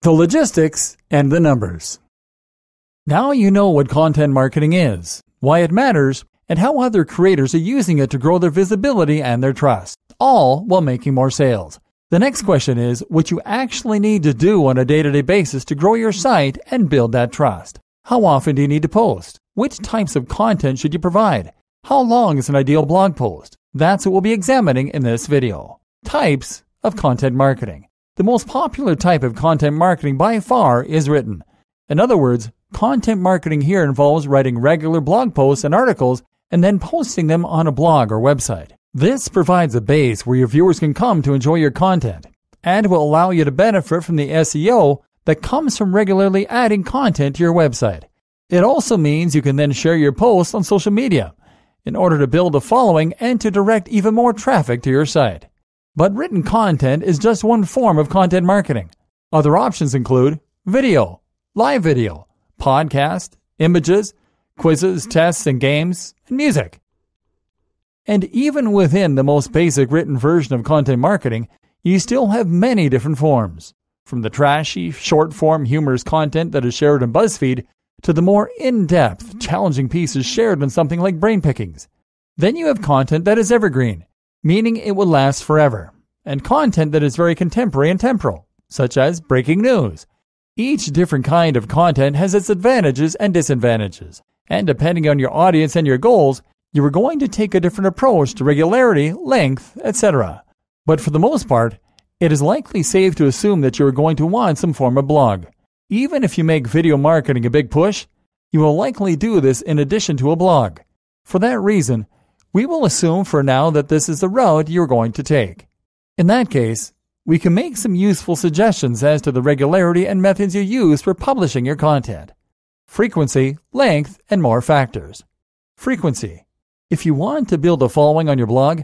the logistics, and the numbers. Now you know what content marketing is, why it matters, and how other creators are using it to grow their visibility and their trust, all while making more sales. The next question is what you actually need to do on a day-to-day basis to grow your site and build that trust. How often do you need to post? Which types of content should you provide? How long is an ideal blog post? That's what we'll be examining in this video. Types of content marketing. The most popular type of content marketing by far is written. In other words, content marketing here involves writing regular blog posts and articles and then posting them on a blog or website. This provides a base where your viewers can come to enjoy your content and will allow you to benefit from the SEO that comes from regularly adding content to your website. It also means you can then share your posts on social media in order to build a following and to direct even more traffic to your site. But written content is just one form of content marketing. Other options include video, live video, podcast, images, quizzes, tests, and games, and music. And even within the most basic written version of content marketing, you still have many different forms. From the trashy, short-form, humorous content that is shared on BuzzFeed to the more in-depth, challenging pieces shared on something like Brain Pickings. Then you have content that is evergreen, meaning it will last forever, and content that is very contemporary and temporal, such as breaking news. Each different kind of content has its advantages and disadvantages, and depending on your audience and your goals, you are going to take a different approach to regularity, length, etc. But for the most part, it is likely safe to assume that you are going to want some form of blog. Even if you make video marketing a big push, you will likely do this in addition to a blog. For that reason, we will assume for now that this is the route you are going to take. In that case, we can make some useful suggestions as to the regularity and methods you use for publishing your content. Frequency, length, and more factors. Frequency. If you want to build a following on your blog,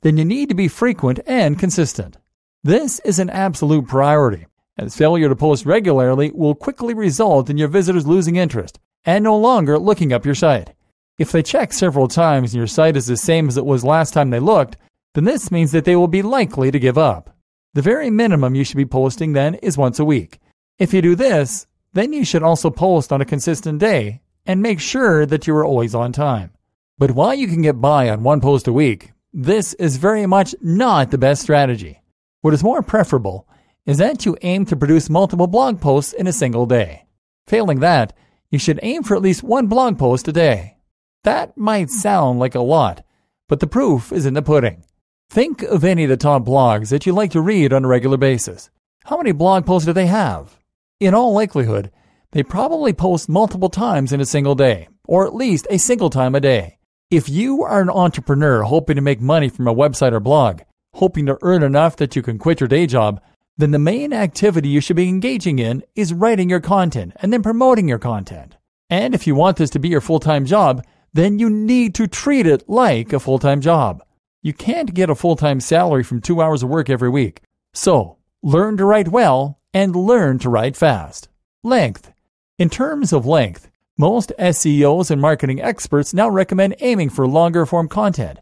then you need to be frequent and consistent. This is an absolute priority, as failure to post regularly will quickly result in your visitors losing interest and no longer looking up your site. If they check several times and your site is the same as it was last time they looked, then this means that they will be likely to give up. The very minimum you should be posting then is once a week. If you do this, then you should also post on a consistent day and make sure that you are always on time. But while you can get by on one post a week, this is very much not the best strategy. What is more preferable is that you aim to produce multiple blog posts in a single day. Failing that, you should aim for at least one blog post a day. That might sound like a lot, but the proof is in the pudding. Think of any of the top blogs that you like to read on a regular basis. How many blog posts do they have? In all likelihood, they probably post multiple times in a single day, or at least a single time a day. If you are an entrepreneur hoping to make money from a website or blog, hoping to earn enough that you can quit your day job, then the main activity you should be engaging in is writing your content and then promoting your content. And if you want this to be your full-time job, then you need to treat it like a full-time job. You can't get a full-time salary from 2 hours of work every week. So, learn to write well and learn to write fast. Length. In terms of length, most SEOs and marketing experts now recommend aiming for longer form content.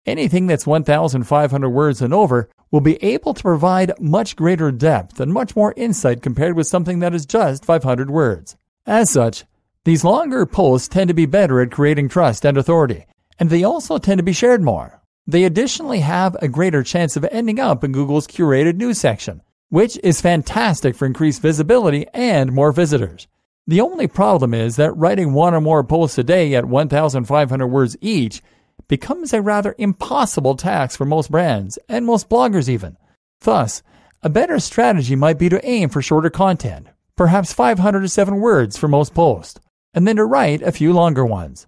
Anything that's 1,500 words and over will be able to provide much greater depth and much more insight compared with something that is just 500 words. As such, these longer posts tend to be better at creating trust and authority, and they also tend to be shared more. They additionally have a greater chance of ending up in Google's curated news section, which is fantastic for increased visibility and more visitors. The only problem is that writing one or more posts a day at 1,500 words each becomes a rather impossible task for most brands and most bloggers even. Thus, a better strategy might be to aim for shorter content, perhaps 500 to 7 words for most posts, and then to write a few longer ones.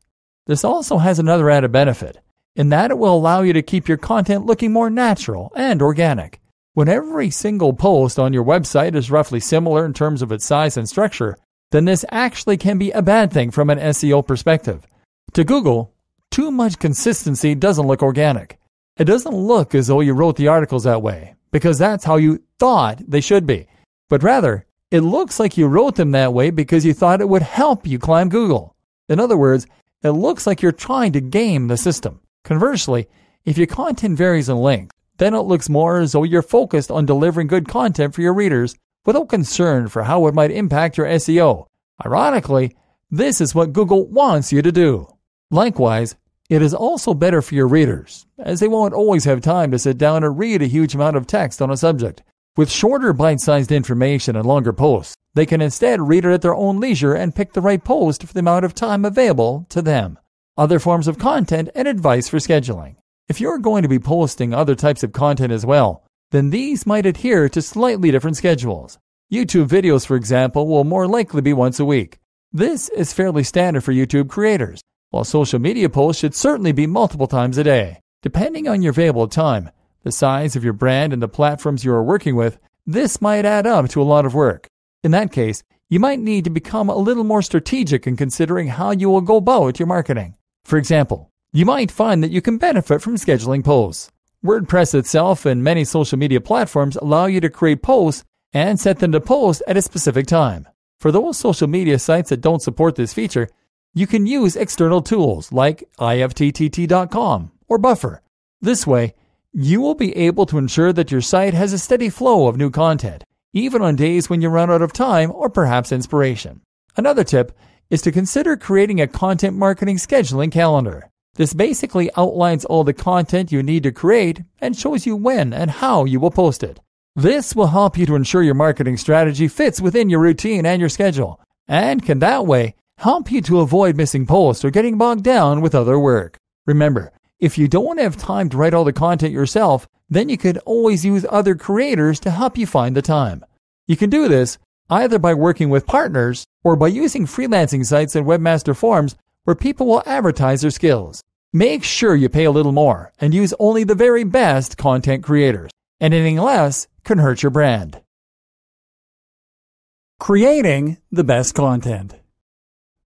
This also has another added benefit, in that it will allow you to keep your content looking more natural and organic. When every single post on your website is roughly similar in terms of its size and structure, then this actually can be a bad thing from an SEO perspective. To Google, too much consistency doesn't look organic. It doesn't look as though you wrote the articles that way, because that's how you thought they should be. But rather, it looks like you wrote them that way because you thought it would help you climb Google. In other words, it looks like you're trying to game the system. Conversely, if your content varies in length, then it looks more as though you're focused on delivering good content for your readers without concern for how it might impact your SEO. Ironically, this is what Google wants you to do. Likewise, it is also better for your readers, as they won't always have time to sit down and read a huge amount of text on a subject. With shorter bite-sized information and longer posts, they can instead read it at their own leisure and pick the right post for the amount of time available to them. Other forms of content and advice for scheduling. If you're going to be posting other types of content as well, then these might adhere to slightly different schedules. YouTube videos, for example, will more likely be once a week. This is fairly standard for YouTube creators, while social media posts should certainly be multiple times a day. Depending on your available time, the size of your brand and the platforms you are working with, this might add up to a lot of work. In that case, you might need to become a little more strategic in considering how you will go about your marketing. For example, you might find that you can benefit from scheduling posts. WordPress itself and many social media platforms allow you to create posts and set them to post at a specific time. For those social media sites that don't support this feature, you can use external tools like ifttt.com or Buffer. This way, you will be able to ensure that your site has a steady flow of new content, even on days when you run out of time or perhaps inspiration. Another tip is to consider creating a content marketing scheduling calendar. This basically outlines all the content you need to create and shows you when and how you will post it. This will help you to ensure your marketing strategy fits within your routine and your schedule, and can that way help you to avoid missing posts or getting bogged down with other work. Remember, if you don't have time to write all the content yourself, then you could always use other creators to help you find the time. You can do this either by working with partners or by using freelancing sites and webmaster forums where people will advertise their skills. Make sure you pay a little more and use only the very best content creators. Anything less can hurt your brand. Creating the best content.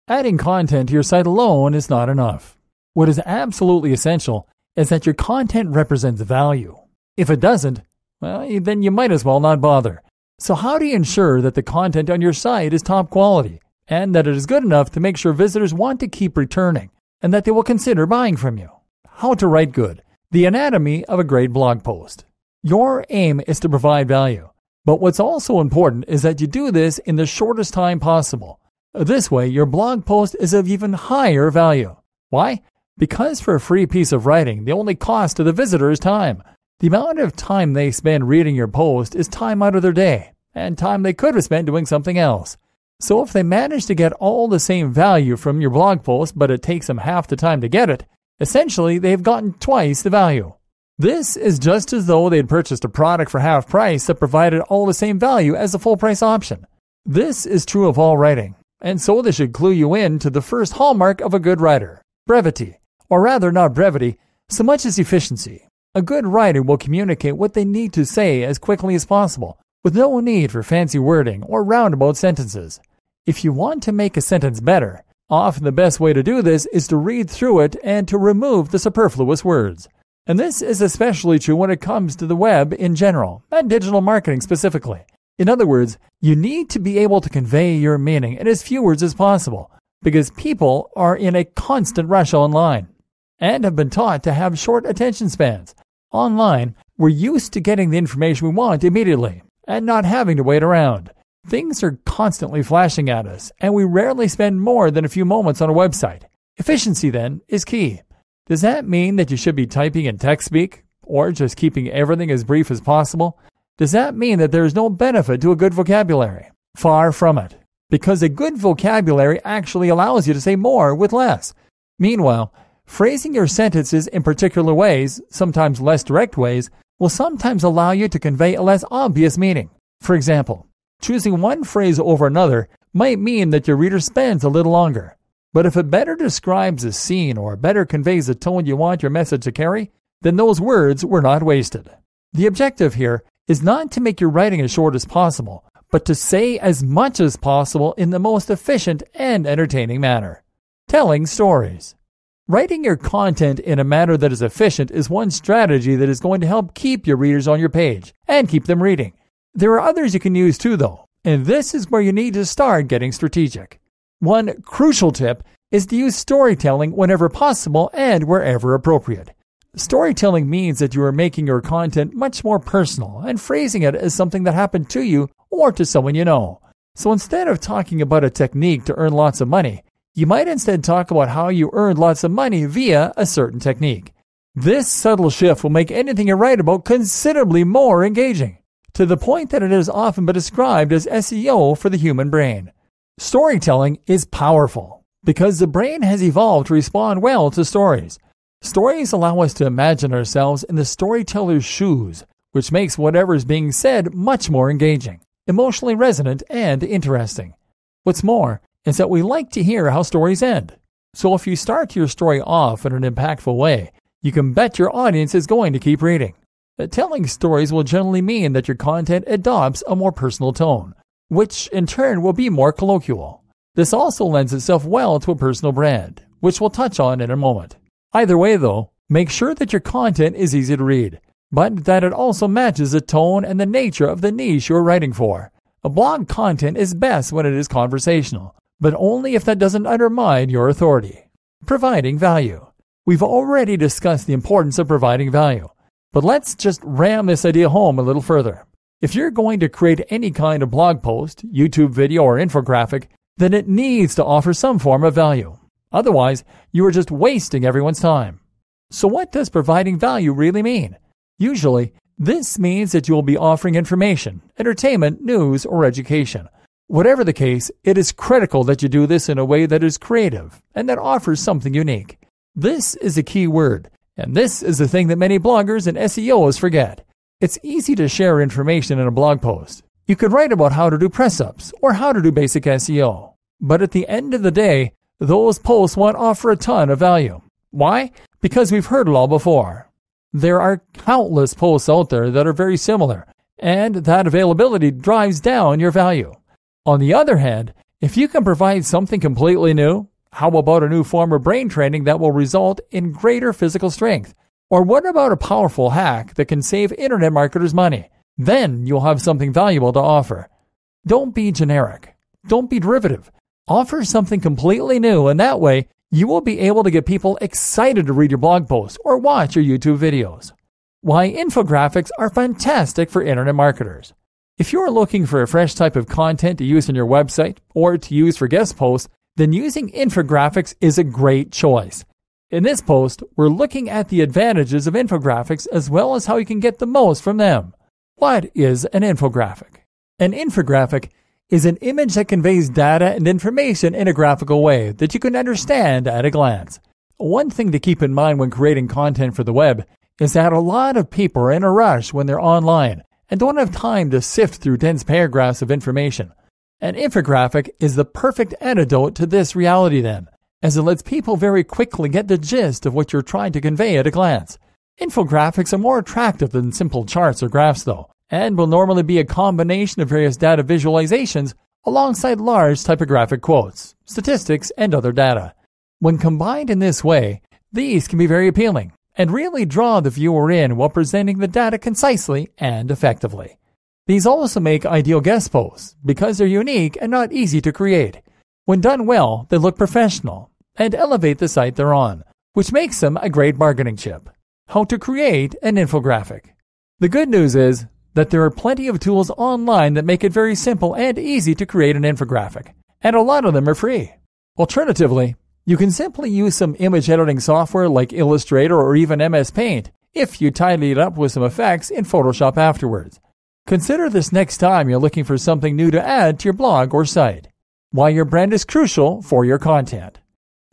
Adding content to your site alone is not enough. What is absolutely essential is that your content represents value. If it doesn't, well, then you might as well not bother. So how do you ensure that the content on your site is top quality and that it is good enough to make sure visitors want to keep returning and that they will consider buying from you? How to write good. The anatomy of a great blog post. Your aim is to provide value, but what's also important is that you do this in the shortest time possible. This way, your blog post is of even higher value. Why? Because for a free piece of writing, the only cost to the visitor is time. The amount of time they spend reading your post is time out of their day, and time they could have spent doing something else. So if they manage to get all the same value from your blog post, but it takes them half the time to get it, essentially they've gotten twice the value. This is just as though they had purchased a product for half price that provided all the same value as the full price option. This is true of all writing, and so this should clue you in to the first hallmark of a good writer: brevity. Or rather, not brevity, so much as efficiency. A good writer will communicate what they need to say as quickly as possible, with no need for fancy wording or roundabout sentences. If you want to make a sentence better, often the best way to do this is to read through it and to remove the superfluous words. And this is especially true when it comes to the web in general, and digital marketing specifically. In other words, you need to be able to convey your meaning in as few words as possible, because people are in a constant rush online and have been taught to have short attention spans. Online, we're used to getting the information we want immediately and not having to wait around. Things are constantly flashing at us, and we rarely spend more than a few moments on a website. Efficiency, then, is key. Does that mean that you should be typing in text speak, or just keeping everything as brief as possible? Does that mean that there is no benefit to a good vocabulary? Far from it, because a good vocabulary actually allows you to say more with less. Meanwhile, phrasing your sentences in particular ways, sometimes less direct ways, will sometimes allow you to convey a less obvious meaning. For example, choosing one phrase over another might mean that your reader spends a little longer. But if it better describes a scene or better conveys the tone you want your message to carry, then those words were not wasted. The objective here is not to make your writing as short as possible, but to say as much as possible in the most efficient and entertaining manner. Telling stories. Writing your content in a manner that is efficient is one strategy that is going to help keep your readers on your page and keep them reading. There are others you can use too, though, and this is where you need to start getting strategic. One crucial tip is to use storytelling whenever possible and wherever appropriate. Storytelling means that you are making your content much more personal and phrasing it as something that happened to you or to someone you know. So instead of talking about a technique to earn lots of money, you might instead talk about how you earned lots of money via a certain technique. This subtle shift will make anything you write about considerably more engaging, to the point that it has often been described as SEO for the human brain. Storytelling is powerful because the brain has evolved to respond well to stories. Stories allow us to imagine ourselves in the storyteller's shoes, which makes whatever is being said much more engaging, emotionally resonant, and interesting. What's more is that we like to hear how stories end. So if you start your story off in an impactful way, you can bet your audience is going to keep reading. Telling stories will generally mean that your content adopts a more personal tone, which in turn will be more colloquial. This also lends itself well to a personal brand, which we'll touch on in a moment. Either way though, make sure that your content is easy to read, but that it also matches the tone and the nature of the niche you're writing for. A blog content is best when it is conversational, but only if that doesn't undermine your authority. Providing value. We've already discussed the importance of providing value, but let's just ram this idea home a little further. If you're going to create any kind of blog post, YouTube video, or infographic, then it needs to offer some form of value. Otherwise, you are just wasting everyone's time. So what does providing value really mean? Usually, this means that you will be offering information, entertainment, news, or education. Whatever the case, it is critical that you do this in a way that is creative and that offers something unique. This is a key word, and this is the thing that many bloggers and SEOs forget. It's easy to share information in a blog post. You could write about how to do press-ups or how to do basic SEO. But at the end of the day, those posts won't offer a ton of value. Why? Because we've heard it all before. There are countless posts out there that are very similar, and that availability drives down your value. On the other hand, if you can provide something completely new, how about a new form of brain training that will result in greater physical strength? Or what about a powerful hack that can save internet marketers money? Then you'll have something valuable to offer. Don't be generic. Don't be derivative. Offer something completely new, and that way you will be able to get people excited to read your blog posts or watch your YouTube videos. Why infographics are fantastic for internet marketers. If you're looking for a fresh type of content to use on your website or to use for guest posts, then using infographics is a great choice. In this post, we're looking at the advantages of infographics as well as how you can get the most from them. What is an infographic? An infographic is an image that conveys data and information in a graphical way that you can understand at a glance. One thing to keep in mind when creating content for the web is that a lot of people are in a rush when they're online and don't have time to sift through dense paragraphs of information. An infographic is the perfect antidote to this reality then, as it lets people very quickly get the gist of what you're trying to convey at a glance. Infographics are more attractive than simple charts or graphs though, and will normally be a combination of various data visualizations alongside large typographic quotes, statistics, and other data. When combined in this way, these can be very appealing and really draw the viewer in while presenting the data concisely and effectively. These also make ideal guest posts because they're unique and not easy to create. When done well, they look professional and elevate the site they're on, which makes them a great bargaining chip. How to create an infographic. The good news is that there are plenty of tools online that make it very simple and easy to create an infographic, and a lot of them are free. Alternatively, you can simply use some image editing software like Illustrator or even MS Paint if you tidy it up with some effects in Photoshop afterwards. Consider this next time you're looking for something new to add to your blog or site. Why your brand is crucial for your content.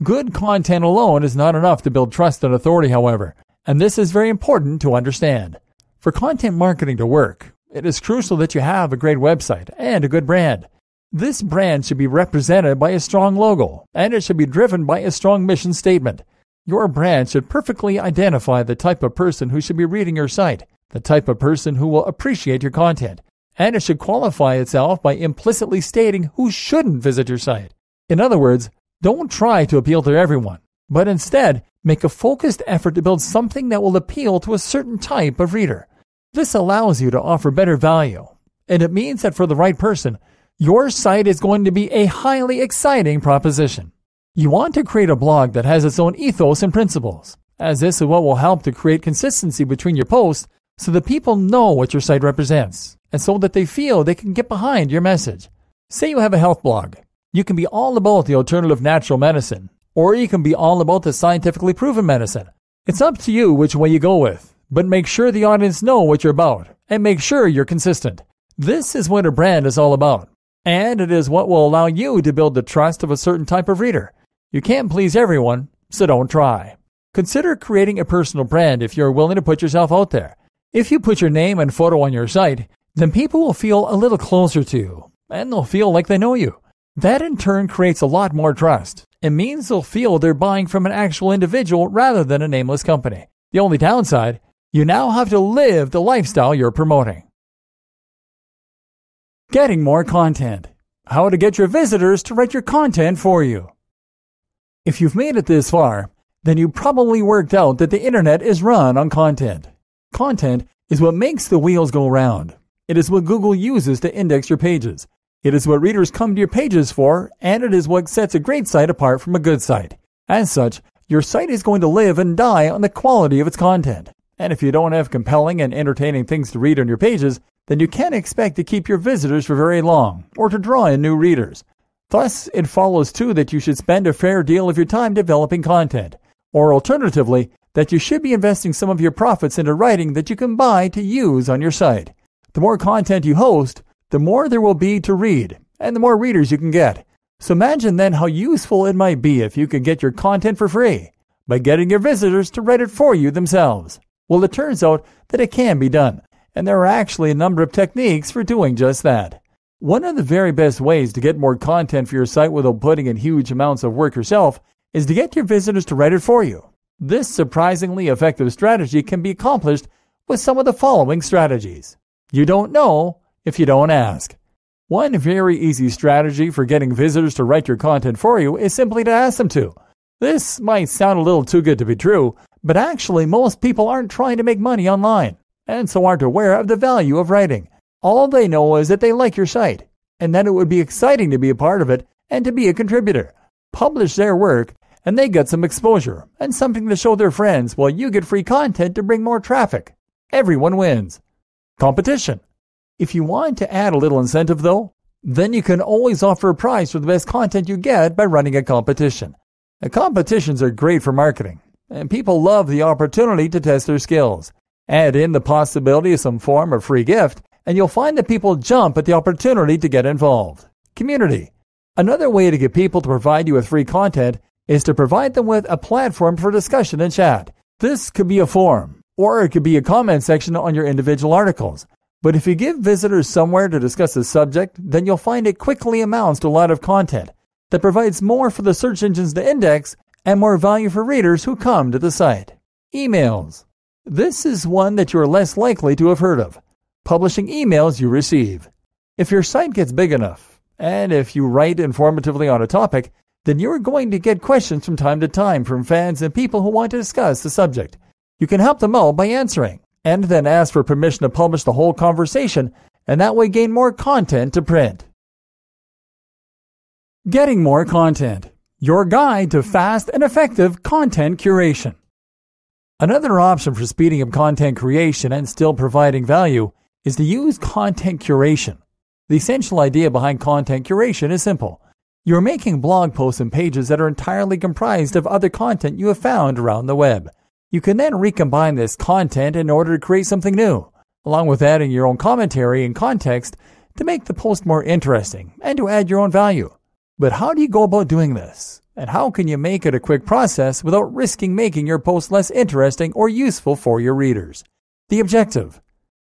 Good content alone is not enough to build trust and authority, however, and this is very important to understand. For content marketing to work, it is crucial that you have a great website and a good brand. This brand should be represented by a strong logo, and it should be driven by a strong mission statement. Your brand should perfectly identify the type of person who should be reading your site, the type of person who will appreciate your content, and it should qualify itself by implicitly stating who shouldn't visit your site. In other words, don't try to appeal to everyone, but instead make a focused effort to build something that will appeal to a certain type of reader. This allows you to offer better value, and it means that for the right person, your site is going to be a highly exciting proposition. You want to create a blog that has its own ethos and principles, as this is what will help to create consistency between your posts so that people know what your site represents, and so that they feel they can get behind your message. Say you have a health blog. You can be all about the alternative natural medicine, or you can be all about the scientifically proven medicine. It's up to you which way you go with, but make sure the audience know what you're about, and make sure you're consistent. This is what a brand is all about, and it is what will allow you to build the trust of a certain type of reader. You can't please everyone, so don't try. Consider creating a personal brand if you're willing to put yourself out there. If you put your name and photo on your site, then people will feel a little closer to you, and they'll feel like they know you. That in turn creates a lot more trust. It means they'll feel they're buying from an actual individual rather than a nameless company. The only downside, you now have to live the lifestyle you're promoting. Getting more content. How to get your visitors to write your content for you. If you've made it this far, then you probably worked out that the internet is run on content. Content is what makes the wheels go round. It is what Google uses to index your pages. It is what readers come to your pages for, and it is what sets a great site apart from a good site. As such, your site is going to live and die on the quality of its content. And if you don't have compelling and entertaining things to read on your pages, then you can't expect to keep your visitors for very long, or to draw in new readers. Thus, it follows too that you should spend a fair deal of your time developing content. Or alternatively, that you should be investing some of your profits into writing that you can buy to use on your site. The more content you host, the more there will be to read, and the more readers you can get. So imagine then how useful it might be if you could get your content for free, by getting your visitors to write it for you themselves. Well, it turns out that it can be done, and there are actually a number of techniques for doing just that. One of the very best ways to get more content for your site without putting in huge amounts of work yourself is to get your visitors to write it for you. This surprisingly effective strategy can be accomplished with some of the following strategies. You don't know if you don't ask. One very easy strategy for getting visitors to write your content for you is simply to ask them to. This might sound a little too good to be true, but actually most people aren't trying to make money online, and so aren't aware of the value of writing. All they know is that they like your site, and that it would be exciting to be a part of it and to be a contributor. Publish their work, and they get some exposure and something to show their friends, while you get free content to bring more traffic. Everyone wins. Competition. If you want to add a little incentive though, then you can always offer a prize for the best content you get by running a competition. Competitions are great for marketing, and people love the opportunity to test their skills. Add in the possibility of some form of free gift, and you'll find that people jump at the opportunity to get involved. Community. Another way to get people to provide you with free content is to provide them with a platform for discussion and chat. This could be a forum, or it could be a comment section on your individual articles. But if you give visitors somewhere to discuss a subject, then you'll find it quickly amounts to a lot of content that provides more for the search engines to index and more value for readers who come to the site. Emails. This is one that you are less likely to have heard of. Publishing emails you receive. If your site gets big enough, and if you write informatively on a topic, then you are going to get questions from time to time from fans and people who want to discuss the subject. You can help them out by answering, and then ask for permission to publish the whole conversation, and that way gain more content to print. Getting more content. Your guide to fast and effective content curation. Another option for speeding up content creation and still providing value is to use content curation. The essential idea behind content curation is simple. You're making blog posts and pages that are entirely comprised of other content you have found around the web. You can then recombine this content in order to create something new, along with adding your own commentary and context to make the post more interesting and to add your own value. But how do you go about doing this? And how can you make it a quick process without risking making your post less interesting or useful for your readers? The objective.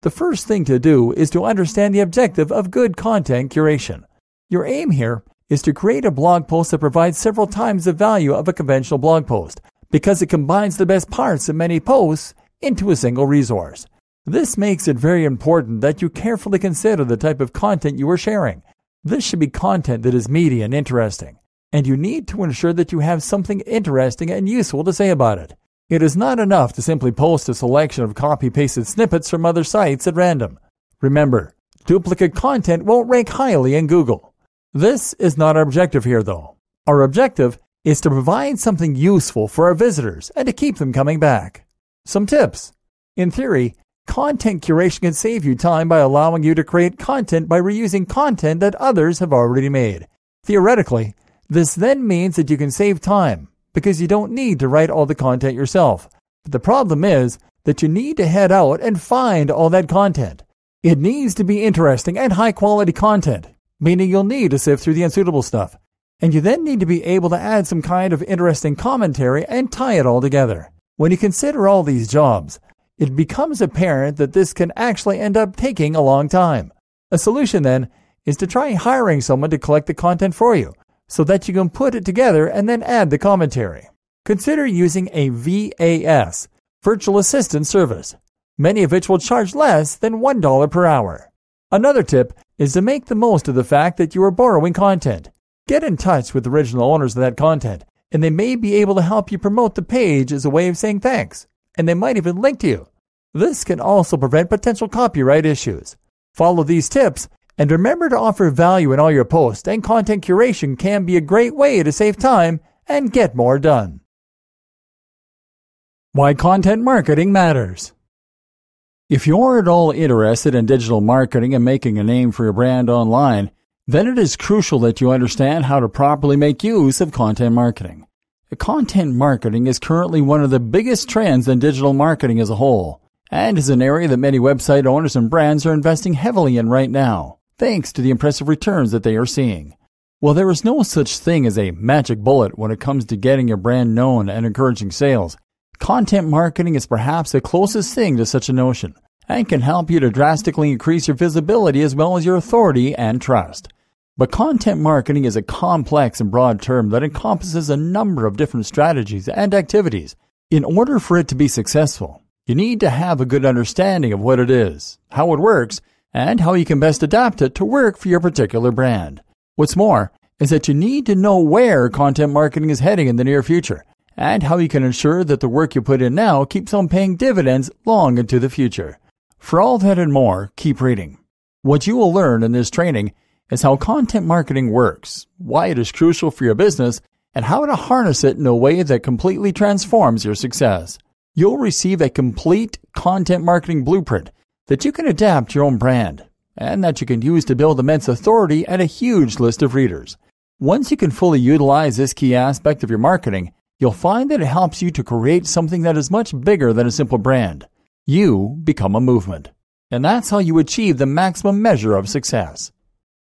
The first thing to do is to understand the objective of good content curation. Your aim here is to create a blog post that provides several times the value of a conventional blog post, because it combines the best parts of many posts into a single resource. This makes it very important that you carefully consider the type of content you are sharing. This should be content that is meaty and interesting, and you need to ensure that you have something interesting and useful to say about it. It is not enough to simply post a selection of copy-pasted snippets from other sites at random. Remember, duplicate content won't rank highly in Google. This is not our objective here, though. Our objective is to provide something useful for our visitors and to keep them coming back. Some tips. In theory, Content curation can save you time by allowing you to create content by reusing content that others have already made. Theoretically, this then means that you can save time because you don't need to write all the content yourself. But the problem is that you need to head out and find all that content. It needs to be interesting and high-quality content, meaning you'll need to sift through the unsuitable stuff. And you then need to be able to add some kind of interesting commentary and tie it all together. When you consider all these jobs, it becomes apparent that this can actually end up taking a long time. A solution then is to try hiring someone to collect the content for you so that you can put it together and then add the commentary. Consider using a VAS, virtual assistant service, many of which will charge less than $1 per hour. Another tip is to make the most of the fact that you are borrowing content. Get in touch with the original owners of that content, and they may be able to help you promote the page as a way of saying thanks, and they might even link to you. This can also prevent potential copyright issues. Follow these tips, and remember to offer value in all your posts, and content curation can be a great way to save time and get more done. Why content marketing matters. If you're at all interested in digital marketing and making a name for your brand online, then it is crucial that you understand how to properly make use of content marketing. Content marketing is currently one of the biggest trends in digital marketing as a whole, and is an area that many website owners and brands are investing heavily in right now, thanks to the impressive returns that they are seeing. While there is no such thing as a magic bullet when it comes to getting your brand known and encouraging sales, content marketing is perhaps the closest thing to such a notion, and can help you to drastically increase your visibility as well as your authority and trust. But content marketing is a complex and broad term that encompasses a number of different strategies and activities. In order for it to be successful, you need to have a good understanding of what it is, how it works, and how you can best adapt it to work for your particular brand. What's more is that you need to know where content marketing is heading in the near future, and how you can ensure that the work you put in now keeps on paying dividends long into the future. For all that and more, keep reading. What you will learn in this training is how content marketing works, why it is crucial for your business, and how to harness it in a way that completely transforms your success. You'll receive a complete content marketing blueprint that you can adapt to your own brand, and that you can use to build immense authority and a huge list of readers. Once you can fully utilize this key aspect of your marketing, you'll find that it helps you to create something that is much bigger than a simple brand. You become a movement. And that's how you achieve the maximum measure of success.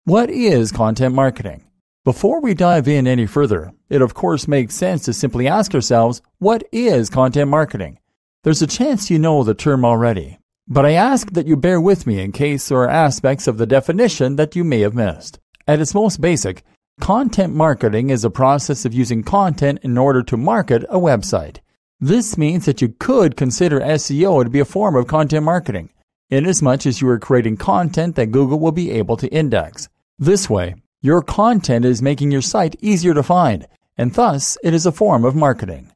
What is content marketing? Before we dive in any further, it of course makes sense to simply ask ourselves, what is content marketing? There's a chance you know the term already, but I ask that you bear with me in case there are aspects of the definition that you may have missed. At its most basic, content marketing is a process of using content in order to market a website. This means that you could consider SEO to be a form of content marketing, inasmuch as you are creating content that Google will be able to index. This way, your content is making your site easier to find, and thus it is a form of marketing.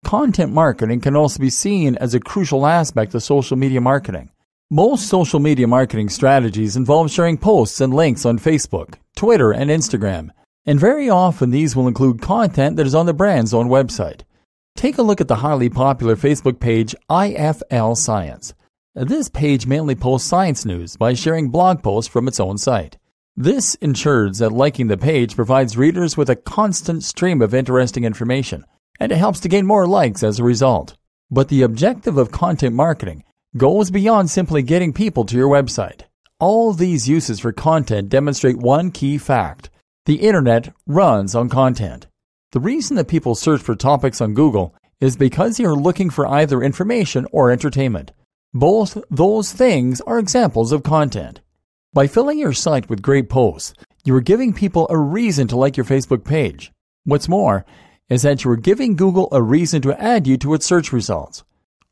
Content marketing can also be seen as a crucial aspect of social media marketing. Most social media marketing strategies involve sharing posts and links on Facebook, Twitter, and Instagram, and very often these will include content that is on the brand's own website. Take a look at the highly popular Facebook page IFL Science. This page mainly posts science news by sharing blog posts from its own site. This ensures that liking the page provides readers with a constant stream of interesting information, and it helps to gain more likes as a result. But the objective of content marketing goes beyond simply getting people to your website. All these uses for content demonstrate one key fact. The internet runs on content. The reason that people search for topics on Google is because they are looking for either information or entertainment. Both those things are examples of content. By filling your site with great posts, you are giving people a reason to like your Facebook page. What's more is that you are giving Google a reason to add you to its search results.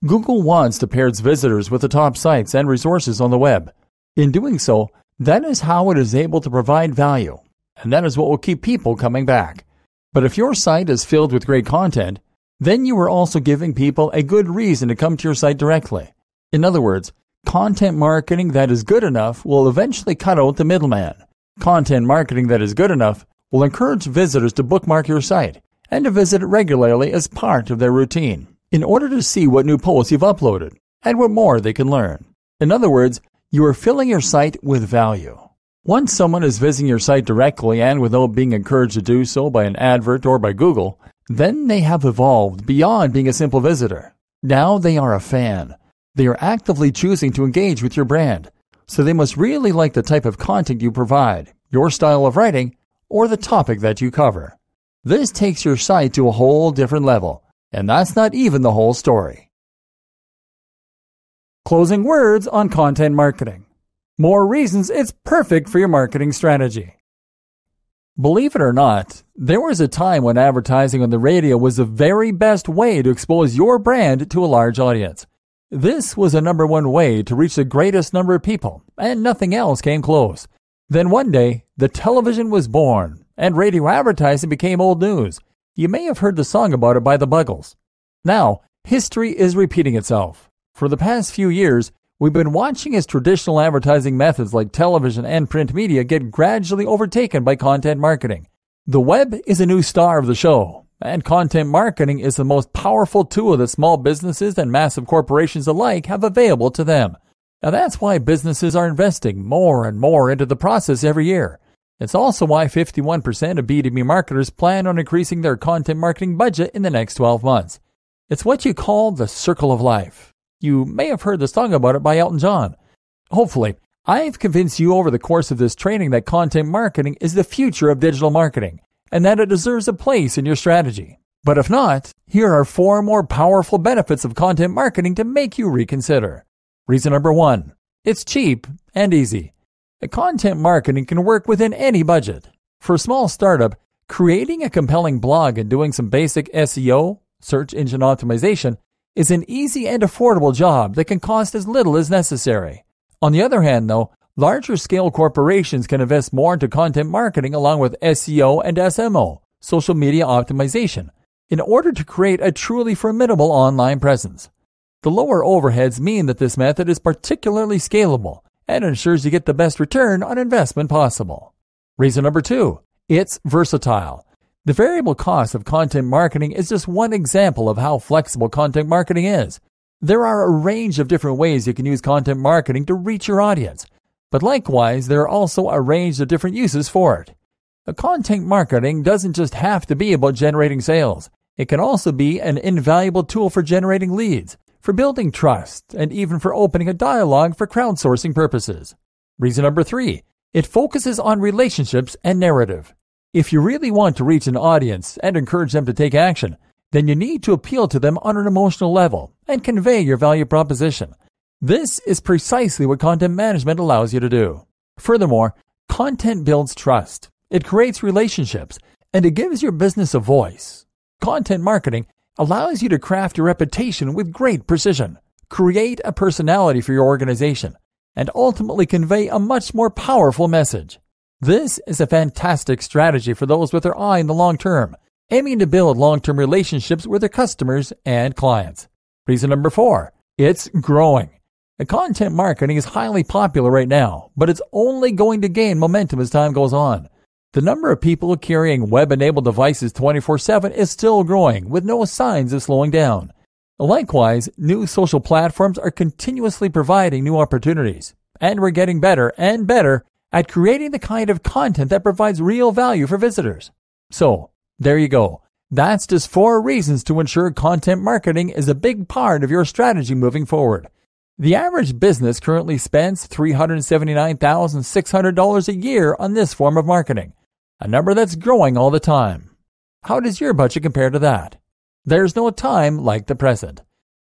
Google wants to pair its visitors with the top sites and resources on the web. In doing so, that is how it is able to provide value, and that is what will keep people coming back. But if your site is filled with great content, then you are also giving people a good reason to come to your site directly. In other words, content marketing that is good enough will eventually cut out the middleman. Content marketing that is good enough will encourage visitors to bookmark your site and to visit it regularly as part of their routine in order to see what new posts you've uploaded and what more they can learn. In other words, you are filling your site with value. Once someone is visiting your site directly and without being encouraged to do so by an advert or by Google, then they have evolved beyond being a simple visitor. Now they are a fan. They are actively choosing to engage with your brand, so they must really like the type of content you provide, your style of writing, or the topic that you cover. This takes your site to a whole different level, and that's not even the whole story. Closing words on content marketing. More reasons it's perfect for your marketing strategy. Believe it or not, there was a time when advertising on the radio was the very best way to expose your brand to a large audience. This was the number one way to reach the greatest number of people, and nothing else came close. Then one day, the television was born, and radio advertising became old news. You may have heard the song about it by the Buggles. Now, history is repeating itself. For the past few years, we've been watching as traditional advertising methods like television and print media get gradually overtaken by content marketing. The web is a new star of the show, and content marketing is the most powerful tool that small businesses and massive corporations alike have available to them. Now that's why businesses are investing more and more into the process every year. It's also why 51% of B2B marketers plan on increasing their content marketing budget in the next 12 months. It's what you call the circle of life. You may have heard the song about it by Elton John. Hopefully, I've convinced you over the course of this training that content marketing is the future of digital marketing and that it deserves a place in your strategy. But if not, here are 4 more powerful benefits of content marketing to make you reconsider. Reason number 1, it's cheap and easy. Content marketing can work within any budget. For a small startup, creating a compelling blog and doing some basic SEO, search engine optimization, is an easy and affordable job that can cost as little as necessary. On the other hand, though, larger scale corporations can invest more into content marketing along with SEO and SMO, social media optimization, in order to create a truly formidable online presence. The lower overheads mean that this method is particularly scalable and ensures you get the best return on investment possible. Reason number 2, it's versatile. The variable cost of content marketing is just one example of how flexible content marketing is. There are a range of different ways you can use content marketing to reach your audience, but likewise, there are also a range of different uses for it. Content marketing doesn't just have to be about generating sales. It can also be an invaluable tool for generating leads, for building trust, and even for opening a dialogue for crowdsourcing purposes. Reason number 3, it focuses on relationships and narrative. If you really want to reach an audience and encourage them to take action, then you need to appeal to them on an emotional level and convey your value proposition. This is precisely what content management allows you to do. Furthermore, content builds trust. It creates relationships, and it gives your business a voice. Content marketing allows you to craft your reputation with great precision, create a personality for your organization, and ultimately convey a much more powerful message. This is a fantastic strategy for those with their eye in the long term, aiming to build long-term relationships with their customers and clients. Reason number 4, it's growing. Content marketing is highly popular right now, but it's only going to gain momentum as time goes on. The number of people carrying web-enabled devices 24/7 is still growing, with no signs of slowing down. Likewise, new social platforms are continuously providing new opportunities, and we're getting better and better at creating the kind of content that provides real value for visitors. So, there you go. That's just 4 reasons to ensure content marketing is a big part of your strategy moving forward. The average business currently spends $379,600 a year on this form of marketing, a number that's growing all the time. How does your budget compare to that? There's no time like the present.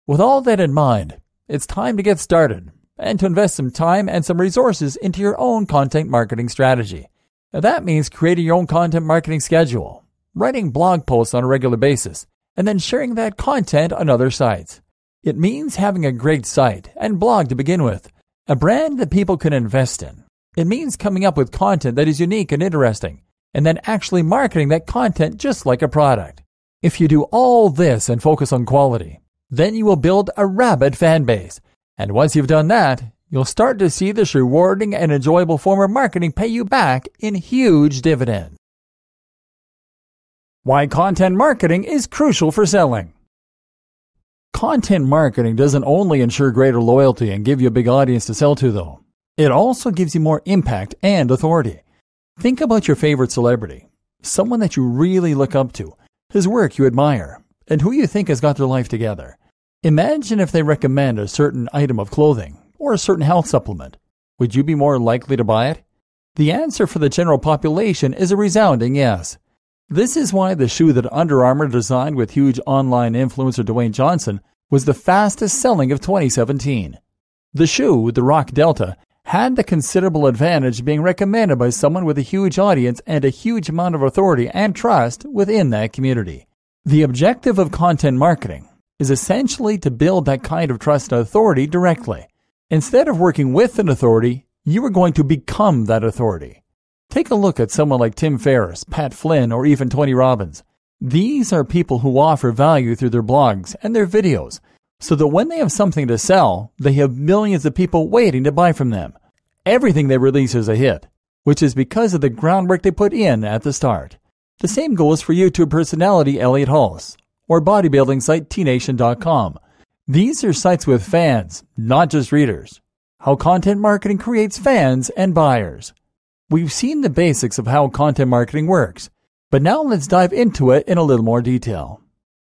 With all that in mind, it's time to get started and to invest some time and some resources into your own content marketing strategy. Now, that means creating your own content marketing schedule, writing blog posts on a regular basis, and then sharing that content on other sites. It means having a great site and blog to begin with, a brand that people can invest in. It means coming up with content that is unique and interesting, and then actually marketing that content just like a product. If you do all this and focus on quality, then you will build a rabid fan base. And once you've done that, you'll start to see this rewarding and enjoyable form of marketing pay you back in huge dividends. Why content marketing is crucial for selling. Content marketing doesn't only ensure greater loyalty and give you a big audience to sell to, though. It also gives you more impact and authority. Think about your favorite celebrity, someone that you really look up to, whose work you admire, and who you think has got their life together. Imagine if they recommend a certain item of clothing or a certain health supplement. Would you be more likely to buy it? The answer for the general population is a resounding yes. This is why the shoe that Under Armour designed with huge online influencer Dwayne Johnson was the fastest selling of 2017. The shoe, the Rock Delta, had the considerable advantage being recommended by someone with a huge audience and a huge amount of authority and trust within that community. The objective of content marketing is essentially to build that kind of trust and authority directly. Instead of working with an authority, you are going to become that authority. Take a look at someone like Tim Ferriss, Pat Flynn, or even Tony Robbins. These are people who offer value through their blogs and their videos, so that when they have something to sell, they have millions of people waiting to buy from them. Everything they release is a hit, which is because of the groundwork they put in at the start. The same goes for YouTube personality Elliot Hulse, or bodybuilding site tnation.com. These are sites with fans, not just readers. How content marketing creates fans and buyers. We've seen the basics of how content marketing works, but now let's dive into it in a little more detail.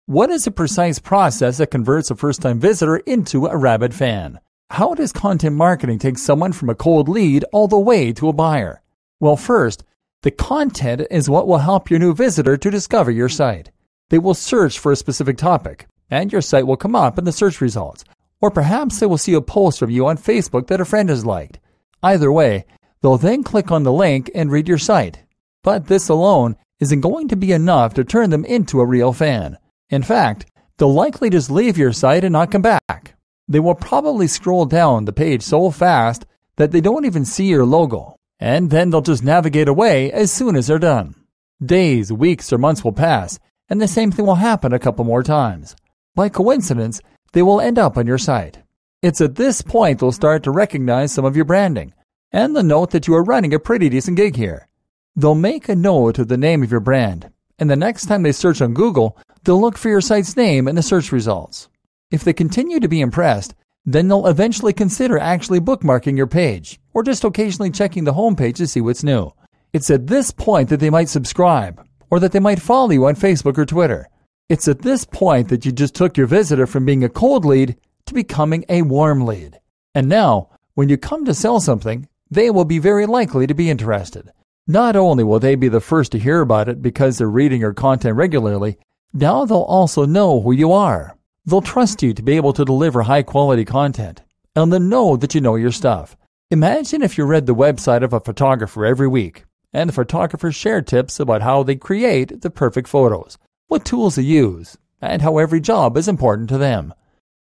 What is a precise process that converts a first-time visitor into a rabid fan? How does content marketing take someone from a cold lead all the way to a buyer? Well, first, the content is what will help your new visitor to discover your site. They will search for a specific topic, and your site will come up in the search results. Or perhaps they will see a post from you on Facebook that a friend has liked. Either way, they'll then click on the link and read your site. But this alone isn't going to be enough to turn them into a real fan. In fact, they'll likely just leave your site and not come back. They will probably scroll down the page so fast that they don't even see your logo, and then they'll just navigate away as soon as they're done. Days, weeks, or months will pass, and the same thing will happen a couple more times. By coincidence, they will end up on your site. It's at this point they'll start to recognize some of your branding, and they'll note that you are running a pretty decent gig here. They'll make a note of the name of your brand, and the next time they search on Google, they'll look for your site's name in the search results. If they continue to be impressed, then they'll eventually consider actually bookmarking your page, or just occasionally checking the homepage to see what's new. It's at this point that they might subscribe, or that they might follow you on Facebook or Twitter. It's at this point that you just took your visitor from being a cold lead to becoming a warm lead. And now, when you come to sell something, they will be very likely to be interested. Not only will they be the first to hear about it because they're reading your content regularly, now they'll also know who you are. They'll trust you to be able to deliver high-quality content, and they'll know that you know your stuff. Imagine if you read the website of a photographer every week, and the photographer shared tips about how they create the perfect photos, what tools they use, and how every job is important to them.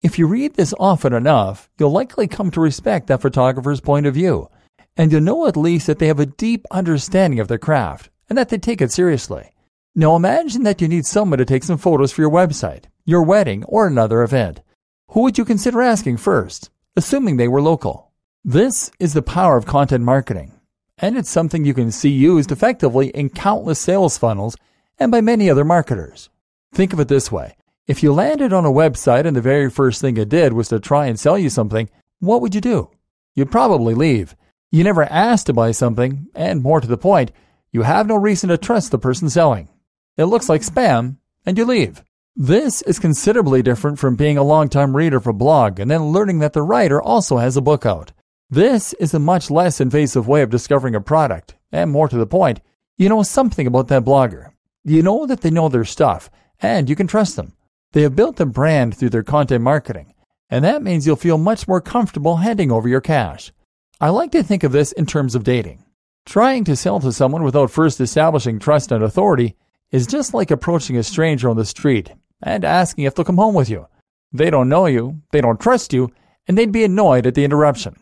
If you read this often enough, you'll likely come to respect that photographer's point of view, and you'll know at least that they have a deep understanding of their craft, and that they take it seriously. Now imagine that you need someone to take some photos for your website, your wedding, or another event. Who would you consider asking first, assuming they were local? This is the power of content marketing, and it's something you can see used effectively in countless sales funnels and by many other marketers. Think of it this way. If you landed on a website and the very first thing it did was to try and sell you something, what would you do? You'd probably leave. You never asked to buy something, and more to the point, you have no reason to trust the person selling. It looks like spam, and you leave. This is considerably different from being a long-time reader of a blog and then learning that the writer also has a book out. This is a much less invasive way of discovering a product, and more to the point, you know something about that blogger. You know that they know their stuff, and you can trust them. They have built a brand through their content marketing, and that means you'll feel much more comfortable handing over your cash. I like to think of this in terms of dating. Trying to sell to someone without first establishing trust and authority is just like approaching a stranger on the street and asking if they'll come home with you. They don't know you, they don't trust you, and they'd be annoyed at the interruption.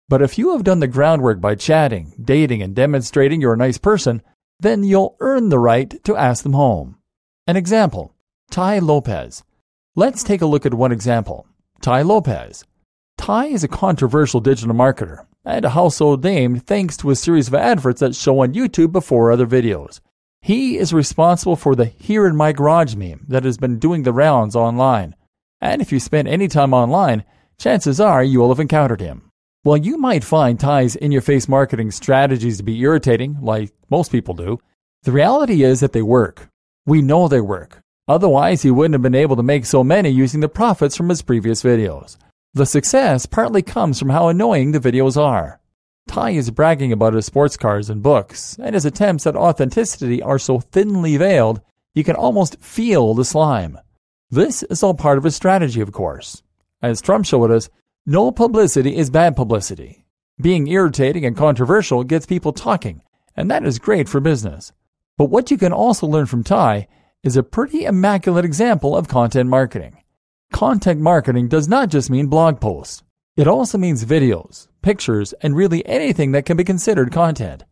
But if you have done the groundwork by chatting, dating, and demonstrating you're a nice person, then you'll earn the right to ask them home. An example, Tai Lopez. Let's take a look at one example. Tai Lopez. Tai is a controversial digital marketer and a household name thanks to a series of adverts that show on YouTube before other videos. He is responsible for the "Here in My Garage" meme that has been doing the rounds online. and if you spend any time online, chances are you will have encountered him. While you might find Ty's in-your-face marketing strategies to be irritating, like most people do, the reality is that they work. We know they work. Otherwise, he wouldn't have been able to make so many using the profits from his previous videos. The success partly comes from how annoying the videos are. Ty is bragging about his sports cars and books, and his attempts at authenticity are so thinly veiled you can almost feel the slime. This is all part of his strategy, of course. As Trump showed us, no publicity is bad publicity. Being irritating and controversial gets people talking, and that is great for business. But what you can also learn from Ty is a pretty immaculate example of content marketing. Content marketing does not just mean blog posts. It also means videos, pictures, and really anything that can be considered content.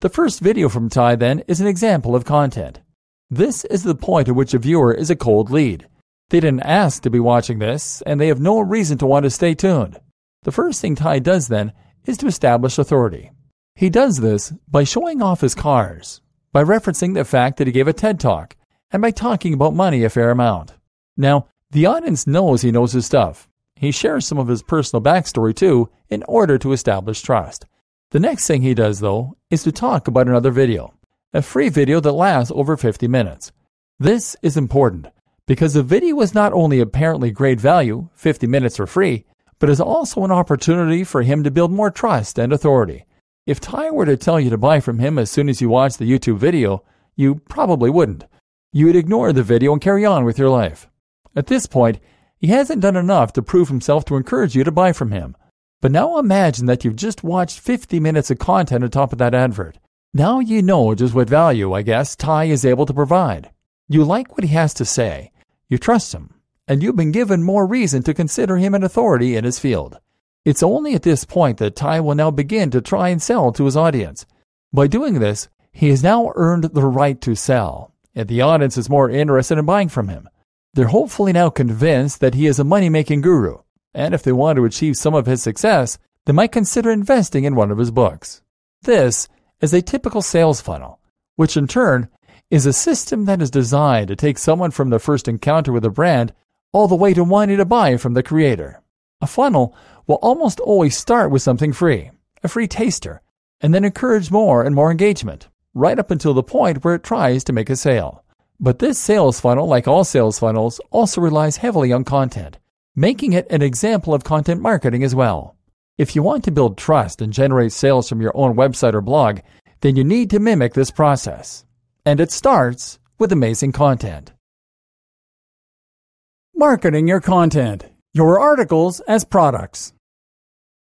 The first video from Ty, then, is an example of content. This is the point at which a viewer is a cold lead. They didn't ask to be watching this, and they have no reason to want to stay tuned. The first thing Ty does, then, is to establish authority. He does this by showing off his cars, by referencing the fact that he gave a TED Talk, and by talking about money a fair amount. Now, the audience knows he knows his stuff. He shares some of his personal backstory too, in order to establish trust. The next thing he does, though, is to talk about another video, a free video that lasts over 50 minutes. This is important, because the video is not only apparently great value, 50 minutes for free, but is also an opportunity for him to build more trust and authority. If Ty were to tell you to buy from him as soon as you watch the YouTube video, you probably wouldn't. You would ignore the video and carry on with your life. At this point, he hasn't done enough to prove himself to encourage you to buy from him. But now imagine that you've just watched 50 minutes of content on top of that advert. Now you know just what value, I guess, Ty is able to provide. You like what he has to say, you trust him, and you've been given more reason to consider him an authority in his field. It's only at this point that Ty will now begin to try and sell to his audience. By doing this, he has now earned the right to sell, and the audience is more interested in buying from him. They're hopefully now convinced that he is a money-making guru, and if they want to achieve some of his success, they might consider investing in one of his books. This is a typical sales funnel, which in turn is a system that is designed to take someone from the first encounter with a brand all the way to wanting to buy from the creator. A funnel will almost always start with something free, a free taster, and then encourage more and more engagement, right up until the point where it tries to make a sale. But this sales funnel, like all sales funnels, also relies heavily on content, making it an example of content marketing as well. If you want to build trust and generate sales from your own website or blog, then you need to mimic this process. And it starts with amazing content. Marketing your content, your articles as products.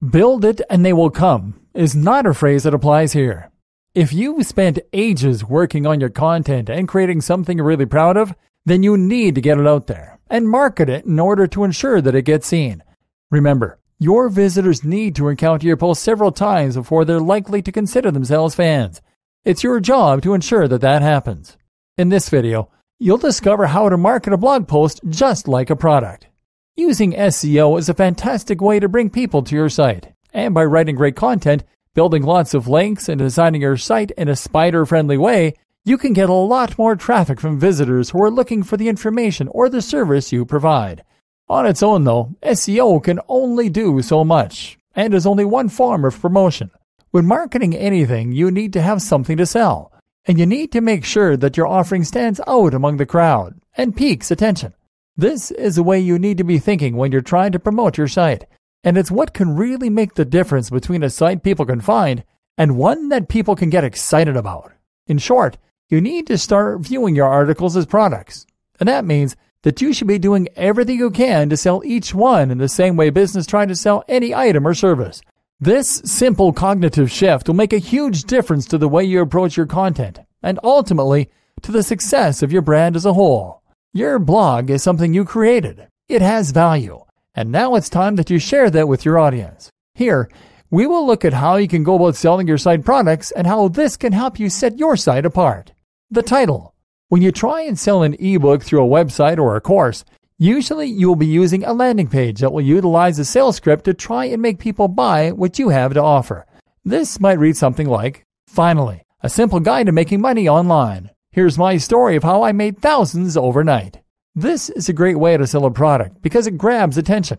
Build it and they will come is not a phrase that applies here. If you spent ages working on your content and creating something you're really proud of, then you need to get it out there and market it in order to ensure that it gets seen. Remember, your visitors need to encounter your post several times before they're likely to consider themselves fans. It's your job to ensure that that happens. In this video, you'll discover how to market a blog post just like a product. Using SEO is a fantastic way to bring people to your site, and by writing great content, building lots of links, and designing your site in a spider-friendly way, you can get a lot more traffic from visitors who are looking for the information or the service you provide. On its own, though, SEO can only do so much, and is only one form of promotion. When marketing anything, you need to have something to sell, and you need to make sure that your offering stands out among the crowd and piques attention. This is the way you need to be thinking when you're trying to promote your site. And it's what can really make the difference between a site people can find and one that people can get excited about. In short, you need to start viewing your articles as products. And that means that you should be doing everything you can to sell each one in the same way business tries to sell any item or service. This simple cognitive shift will make a huge difference to the way you approach your content and ultimately to the success of your brand as a whole. Your blog is something you created. It has value. And now it's time that you share that with your audience. Here, we will look at how you can go about selling your site products and how this can help you set your site apart. The title. When you try and sell an ebook through a website or a course, usually you will be using a landing page that will utilize a sales script to try and make people buy what you have to offer. This might read something like, "Finally, a simple guide to making money online. Here's my story of how I made thousands overnight." This is a great way to sell a product because it grabs attention.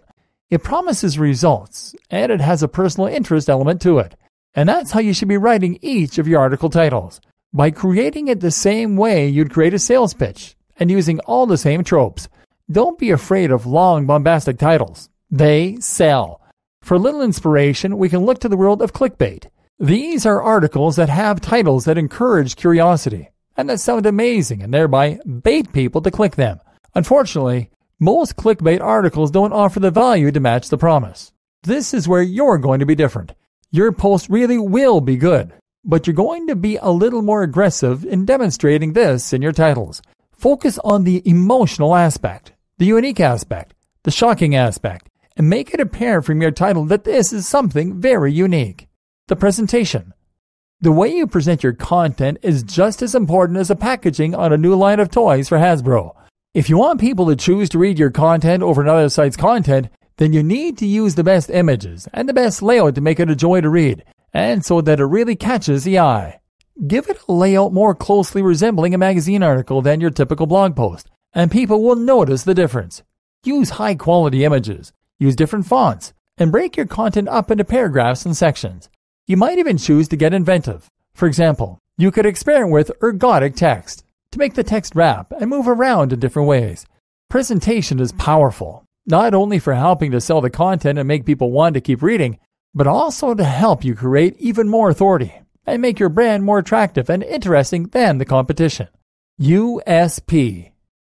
It promises results, and it has a personal interest element to it. And that's how you should be writing each of your article titles, by creating it the same way you'd create a sales pitch, and using all the same tropes. Don't be afraid of long, bombastic titles. They sell. For a little inspiration, we can look to the world of clickbait. These are articles that have titles that encourage curiosity, and that sound amazing and thereby bait people to click them. Unfortunately, most clickbait articles don't offer the value to match the promise. This is where you're going to be different. Your post really will be good, but you're going to be a little more aggressive in demonstrating this in your titles. Focus on the emotional aspect, the unique aspect, the shocking aspect, and make it apparent from your title that this is something very unique. The presentation. The way you present your content is just as important as the packaging on a new line of toys for Hasbro. If you want people to choose to read your content over another site's content, then you need to use the best images and the best layout to make it a joy to read, and so that it really catches the eye. Give it a layout more closely resembling a magazine article than your typical blog post, and people will notice the difference. Use high-quality images, use different fonts, and break your content up into paragraphs and sections. You might even choose to get inventive. For example, you could experiment with ergodic text to make the text wrap and move around in different ways. Presentation is powerful, not only for helping to sell the content and make people want to keep reading, but also to help you create even more authority and make your brand more attractive and interesting than the competition. USP.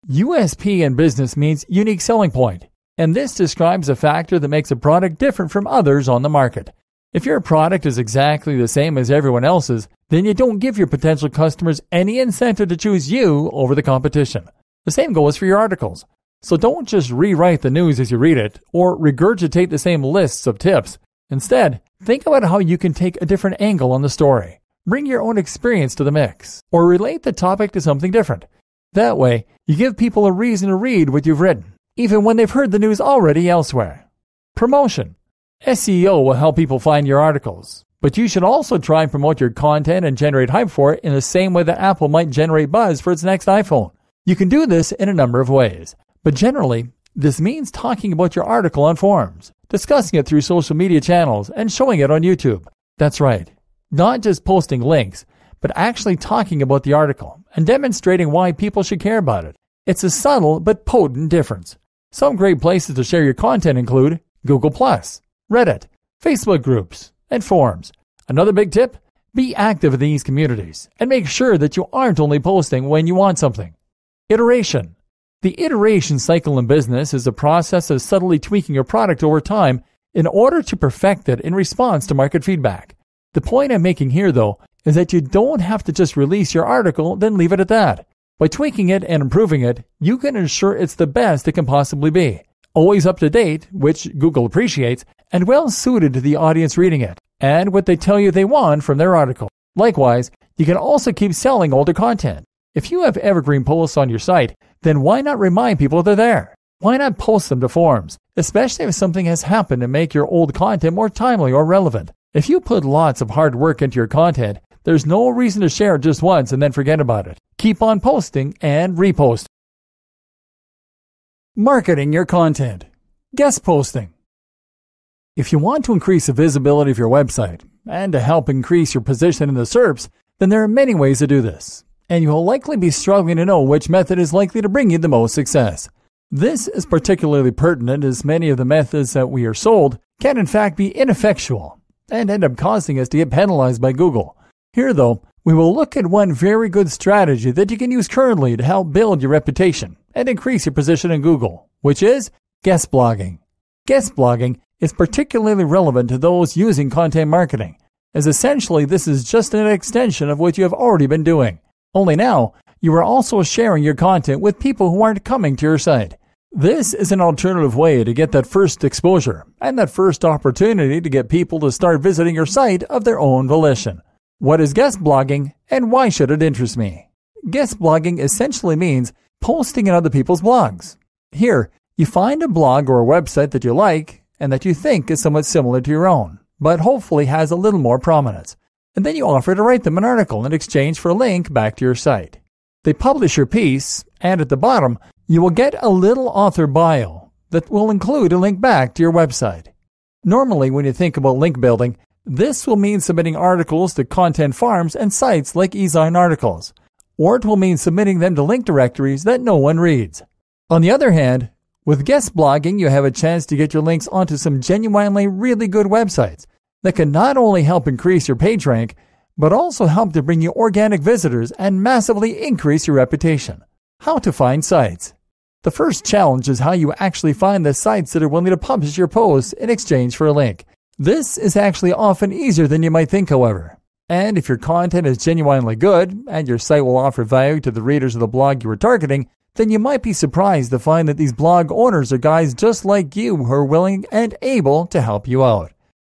USP in business means unique selling point, and this describes a factor that makes a product different from others on the market. If your product is exactly the same as everyone else's, then you don't give your potential customers any incentive to choose you over the competition. The same goes for your articles. So don't just rewrite the news as you read it or regurgitate the same lists of tips. Instead, think about how you can take a different angle on the story. Bring your own experience to the mix, or relate the topic to something different. That way, you give people a reason to read what you've written, even when they've heard the news already elsewhere. Promotion. SEO will help people find your articles, but you should also try and promote your content and generate hype for it in the same way that Apple might generate buzz for its next iPhone. You can do this in a number of ways, but generally, this means talking about your article on forums, discussing it through social media channels, and showing it on YouTube. That's right, not just posting links, but actually talking about the article and demonstrating why people should care about it. It's a subtle but potent difference. Some great places to share your content include Google+, Reddit, Facebook groups, and forums. Another big tip? Be active in these communities and make sure that you aren't only posting when you want something. Iteration. The iteration cycle in business is a process of subtly tweaking your product over time in order to perfect it in response to market feedback. The point I'm making here, though, is that you don't have to just release your article, then leave it at that. By tweaking it and improving it, you can ensure it's the best it can possibly be. Always up to date, which Google appreciates, and well suited to the audience reading it, and what they tell you they want from their article. Likewise, you can also keep selling older content. If you have evergreen posts on your site, then why not remind people they're there? Why not post them to forums, especially if something has happened to make your old content more timely or relevant? If you put lots of hard work into your content, there's no reason to share it just once and then forget about it. Keep on posting and reposting. Marketing your content. Guest posting. If you want to increase the visibility of your website and to help increase your position in the SERPs, then there are many ways to do this, and you will likely be struggling to know which method is likely to bring you the most success. This is particularly pertinent as many of the methods that we are sold can in fact be ineffectual and end up causing us to get penalized by Google. Here, though, we will look at one very good strategy that you can use currently to help build your reputation and increase your position in Google, which is guest blogging. Guest blogging is particularly relevant to those using content marketing, as essentially this is just an extension of what you have already been doing. Only now, you are also sharing your content with people who aren't coming to your site. This is an alternative way to get that first exposure and that first opportunity to get people to start visiting your site of their own volition. What is guest blogging, and why should it interest me? Guest blogging essentially means posting in other people's blogs. Here, you find a blog or a website that you like and that you think is somewhat similar to your own, but hopefully has a little more prominence. And then you offer to write them an article in exchange for a link back to your site. They publish your piece, and at the bottom, You will get a little author bio that will include a link back to your website. Normally, when you think about link building, this will mean submitting articles to content farms and sites like eZine Articles, or it will mean submitting them to link directories that no one reads. On the other hand, with guest blogging, you have a chance to get your links onto some genuinely really good websites that can not only help increase your page rank, but also help to bring you organic visitors and massively increase your reputation. How to find sites. The first challenge is how you actually find the sites that are willing to publish your posts in exchange for a link. This is actually often easier than you might think, however. And if your content is genuinely good, and your site will offer value to the readers of the blog you are targeting, then you might be surprised to find that these blog owners are guys just like you who are willing and able to help you out.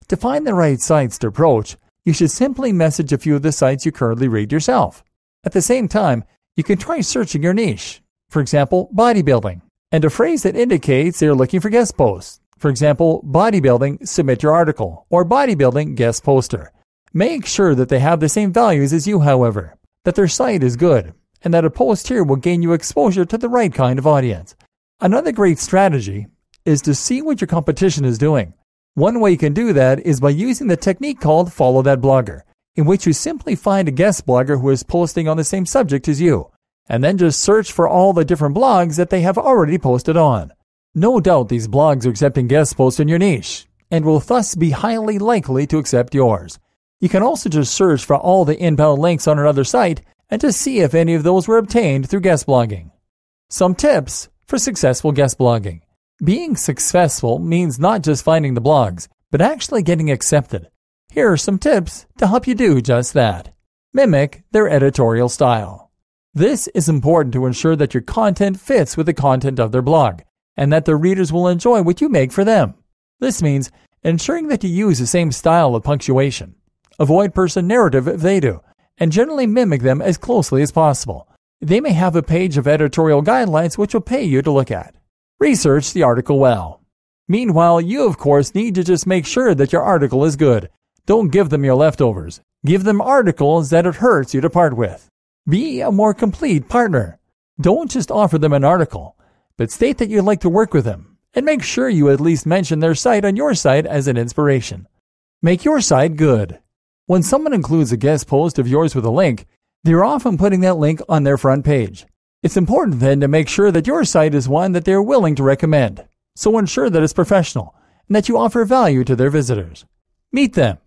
To find the right sites to approach, you should simply message a few of the sites you currently read yourself. At the same time, you can try searching your niche. For example, bodybuilding, and a phrase that indicates they are looking for guest posts. For example, bodybuilding, submit your article, or bodybuilding, guest poster. Make sure that they have the same values as you, however, that their site is good, and that a post here will gain you exposure to the right kind of audience. Another great strategy is to see what your competition is doing. One way you can do that is by using the technique called Follow That Blogger, in which you simply find a guest blogger who is posting on the same subject as you, and then just search for all the different blogs that they have already posted on. No doubt these blogs are accepting guest posts in your niche, and will thus be highly likely to accept yours. You can also just search for all the inbound links on another site and to see if any of those were obtained through guest blogging. Some tips for successful guest blogging. Being successful means not just finding the blogs, but actually getting accepted. Here are some tips to help you do just that. Mimic their editorial style. This is important to ensure that your content fits with the content of their blog, and that the readers will enjoy what you make for them. This means ensuring that you use the same style of punctuation. Avoid person narrative if they do, and generally mimic them as closely as possible. They may have a page of editorial guidelines which will pay you to look at. Research the article well. Meanwhile, you of course need to just make sure that your article is good. Don't give them your leftovers. Give them articles that it hurts you to part with. Be a more complete partner. Don't just offer them an article, but state that you'd like to work with them, and make sure you at least mention their site on your site as an inspiration. Make your site good. When someone includes a guest post of yours with a link, they're often putting that link on their front page. It's important then to make sure that your site is one that they're willing to recommend. So ensure that it's professional and that you offer value to their visitors. Meet them.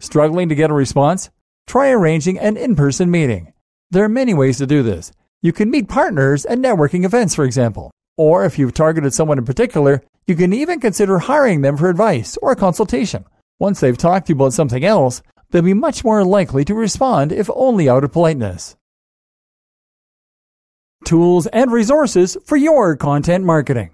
Struggling to get a response? Try arranging an in-person meeting. There are many ways to do this. You can meet partners at networking events, for example. Or if you've targeted someone in particular, you can even consider hiring them for advice or consultation. Once they've talked to you about something else, they'll be much more likely to respond if only out of politeness. Tools and resources for your content marketing.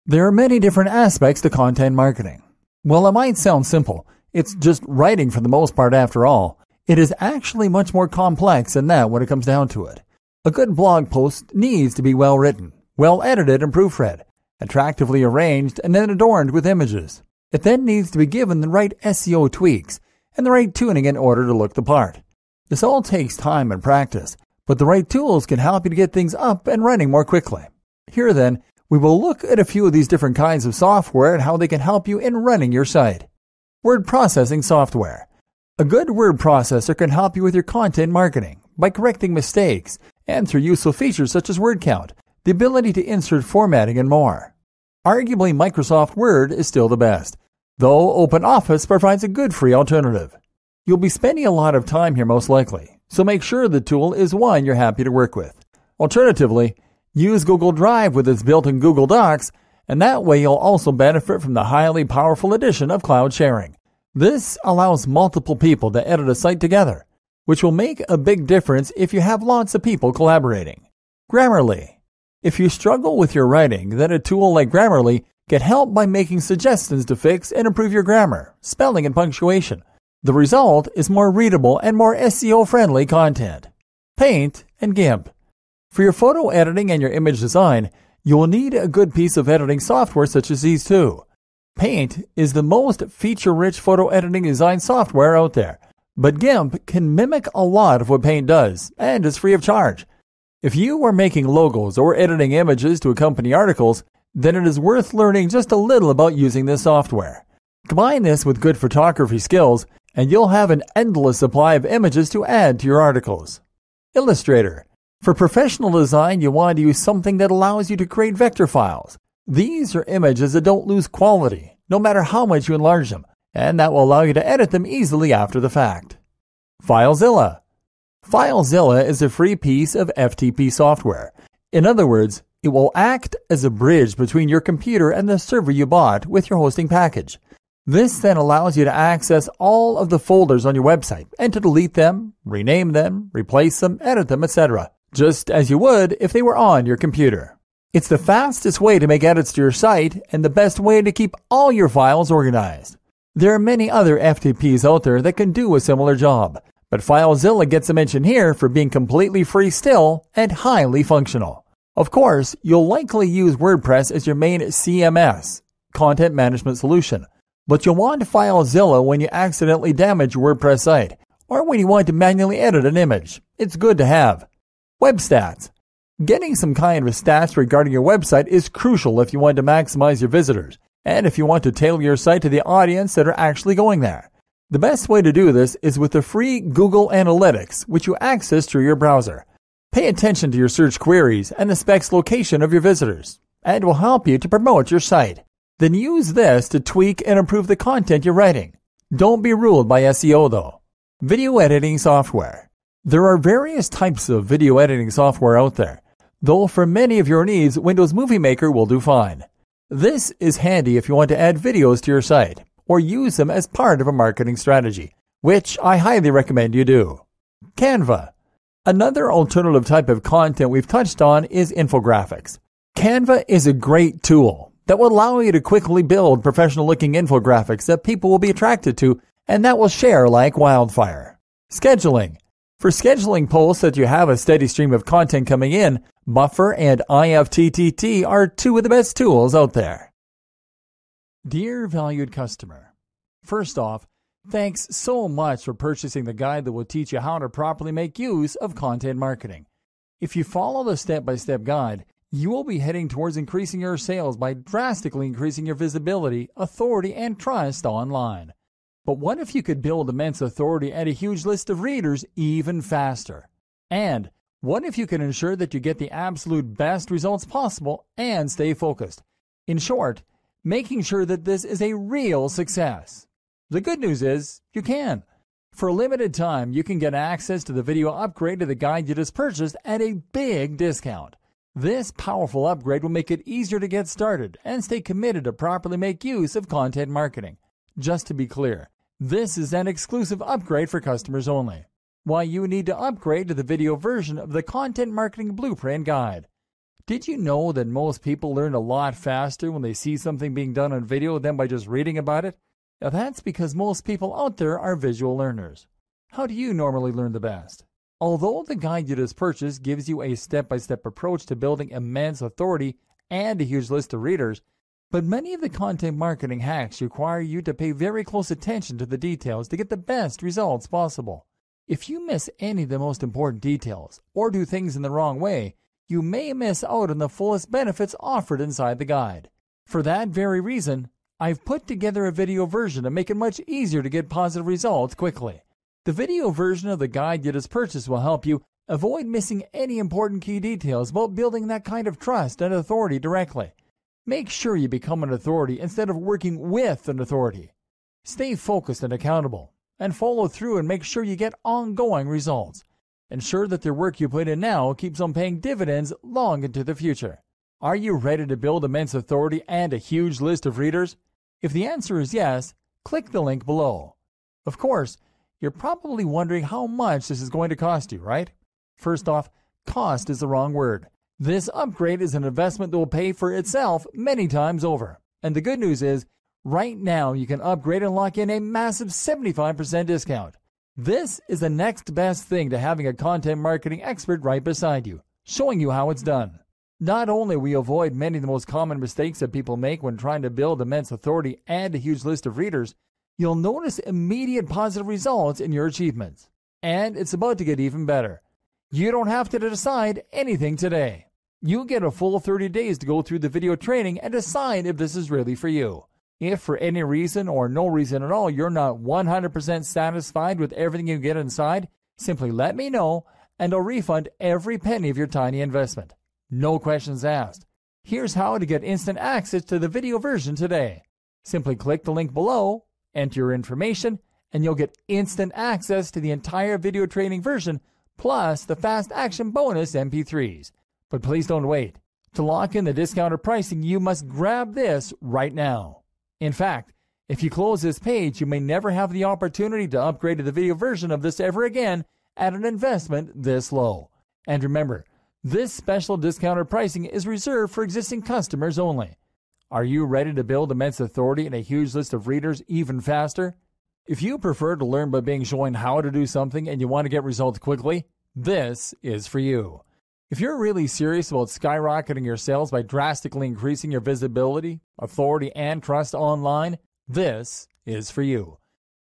There are many different aspects to content marketing. While it might sound simple, it's just writing for the most part after all. It is actually much more complex than that when it comes down to it. A good blog post needs to be well written, well edited and proofread, attractively arranged and then adorned with images. It then needs to be given the right SEO tweaks and the right tuning in order to look the part. This all takes time and practice, but the right tools can help you to get things up and running more quickly. Here then, we will look at a few of these different kinds of software and how they can help you in running your site. Word processing software. A good word processor can help you with your content marketing by correcting mistakes and through useful features such as word count, the ability to insert formatting, and more. Arguably, Microsoft Word is still the best, though OpenOffice provides a good free alternative. You'll be spending a lot of time here most likely, so make sure the tool is one you're happy to work with. Alternatively, use Google Drive with its built-in Google Docs, and that way you'll also benefit from the highly powerful addition of cloud sharing. This allows multiple people to edit a site together, which will make a big difference if you have lots of people collaborating. Grammarly. If you struggle with your writing, then a tool like Grammarly can help by making suggestions to fix and improve your grammar, spelling, and punctuation. The result is more readable and more SEO-friendly content. Paint and GIMP. For your photo editing and your image design, you will need a good piece of editing software such as these two. Paint is the most feature-rich photo editing design software out there, but GIMP can mimic a lot of what Paint does and is free of charge. If you are making logos or editing images to accompany articles, then it is worth learning just a little about using this software. Combine this with good photography skills, and you'll have an endless supply of images to add to your articles. Illustrator. For professional design, you want to use something that allows you to create vector files. These are images that don't lose quality, no matter how much you enlarge them, and that will allow you to edit them easily after the fact. FileZilla. FileZilla is a free piece of FTP software. In other words, it will act as a bridge between your computer and the server you bought with your hosting package. This then allows you to access all of the folders on your website and to delete them, rename them, replace them, edit them, etc., just as you would if they were on your computer. It's the fastest way to make edits to your site and the best way to keep all your files organized. There are many other FTPs out there that can do a similar job, but FileZilla gets a mention here for being completely free still and highly functional. Of course, you'll likely use WordPress as your main CMS, content management solution, but you'll want FileZilla when you accidentally damage your WordPress site or when you want to manually edit an image. It's good to have. Web stats. Getting some kind of stats regarding your website is crucial if you want to maximize your visitors and if you want to tailor your site to the audience that are actually going there. The best way to do this is with the free Google Analytics, which you access through your browser. Pay attention to your search queries and the specs location of your visitors, and it will help you to promote your site. Then use this to tweak and improve the content you're writing. Don't be ruled by SEO though. Video editing software. There are various types of video editing software out there, though for many of your needs, Windows Movie Maker will do fine. This is handy if you want to add videos to your site, or use them as part of a marketing strategy, which I highly recommend you do. Canva. Another alternative type of content we've touched on is infographics. Canva is a great tool that will allow you to quickly build professional-looking infographics that people will be attracted to and that will share like wildfire. Scheduling. For scheduling posts that you have a steady stream of content coming in, Buffer and IFTTT are two of the best tools out there. Dear valued customer, first off, thanks so much for purchasing the guide that will teach you how to properly make use of content marketing. If you follow the step-by-step guide, you will be heading towards increasing your sales by drastically increasing your visibility, authority, and trust online. But what if you could build immense authority and a huge list of readers even faster? And what if you could ensure that you get the absolute best results possible and stay focused? In short, making sure that this is a real success. The good news is, you can. For a limited time, you can get access to the video upgrade to the guide you just purchased at a big discount. This powerful upgrade will make it easier to get started and stay committed to properly make use of content marketing. Just to be clear, this is an exclusive upgrade for customers only. Why you need to upgrade to the video version of the Content Marketing Blueprint Guide. Did you know that most people learn a lot faster when they see something being done on video than by just reading about it? Now that's because most people out there are visual learners. How do you normally learn the best? Although the guide you just purchased gives you a step-by-step approach to building immense authority and a huge list of readers, but many of the content marketing hacks require you to pay very close attention to the details to get the best results possible. If you miss any of the most important details or do things in the wrong way, you may miss out on the fullest benefits offered inside the guide. For that very reason, I've put together a video version to make it much easier to get positive results quickly. The video version of the guide you just purchased will help you avoid missing any important key details about building that kind of trust and authority directly. Make sure you become an authority instead of working with an authority. Stay focused and accountable, and follow through and make sure you get ongoing results. Ensure that the work you put in now keeps on paying dividends long into the future. Are you ready to build immense authority and a huge list of readers? If the answer is yes, click the link below. Of course, you're probably wondering how much this is going to cost you, right? First off, cost is the wrong word. This upgrade is an investment that will pay for itself many times over. And the good news is, right now you can upgrade and lock in a massive 75% discount. This is the next best thing to having a content marketing expert right beside you, showing you how it's done. Not only will you avoid many of the most common mistakes that people make when trying to build immense authority and a huge list of readers, you'll notice immediate positive results in your achievements. And it's about to get even better. You don't have to decide anything today. You get a full 30 days to go through the video training and decide if this is really for you. If for any reason or no reason at all you're not 100% satisfied with everything you get inside, simply let me know and I'll refund every penny of your tiny investment. No questions asked. Here's how to get instant access to the video version today. Simply click the link below, enter your information, and you'll get instant access to the entire video training version plus the fast action bonus MP3s. But please don't wait. To lock in the discounted pricing, you must grab this right now. In fact, if you close this page, you may never have the opportunity to upgrade to the video version of this ever again at an investment this low. And remember, this special discounted pricing is reserved for existing customers only. Are you ready to build immense authority and a huge list of readers even faster? If you prefer to learn by being shown how to do something and you want to get results quickly, this is for you. If you're really serious about skyrocketing your sales by drastically increasing your visibility, authority, and trust online, this is for you.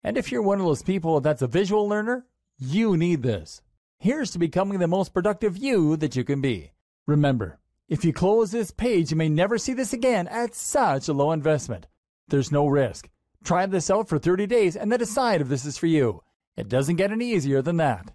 And if you're one of those people that's a visual learner, you need this. Here's to becoming the most productive you that you can be. Remember, if you close this page, you may never see this again at such a low investment. There's no risk. Try this out for 30 days and then decide if this is for you. It doesn't get any easier than that.